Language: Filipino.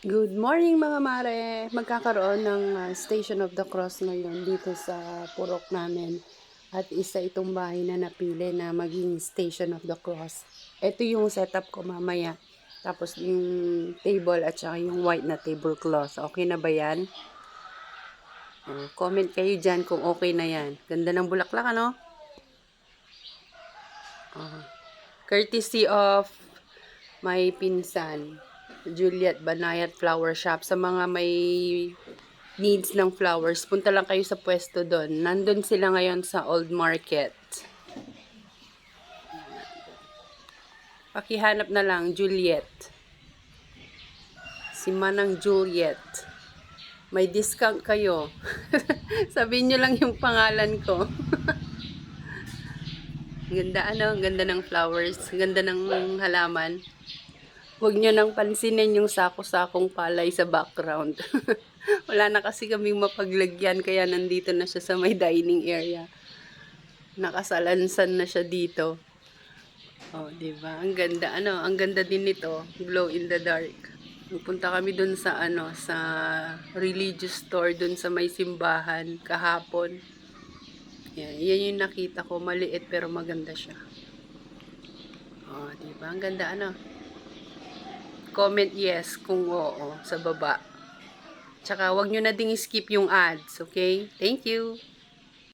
Good morning mga mare! Magkakaroon ng Station of the Cross ngayon dito sa purok namin. At isa itong bahay na napili na maging Station of the Cross. Ito yung setup ko mamaya. Tapos yung table at saka yung white na tablecloth. Okay na ba yan? Comment kayo dyan kung okay na yan. Ganda ng bulaklak ano? Courtesy of my pinsan. Juliet Banayat Flower Shop. Sa mga may needs ng flowers, punta lang kayo sa pwesto doon. Nandun sila ngayon sa Old Market. Pakihanap na lang, Juliet. Si Manang Juliet. May discount kayo. Sabihin nyo lang yung pangalan ko. Ganda ano, ganda ng flowers, ganda ng halaman. Huwag nyo nang pansinin yung sako-sakong palay sa background. Wala na kasi kaming mapaglagyan kaya nandito na siya sa may dining area. Nakasalansan na siya dito. Oh, 'di ba? Ang ganda ano, ang ganda din nito, glow in the dark. Pupunta kami dun sa sa religious store dun sa may simbahan kahapon. Yan yung nakita ko, maliit pero maganda siya. Oh, 'di ba? Ang ganda ano. Comment yes kung oo sa baba. Tsaka wag nyo na ding skip yung ads, okay? Thank you!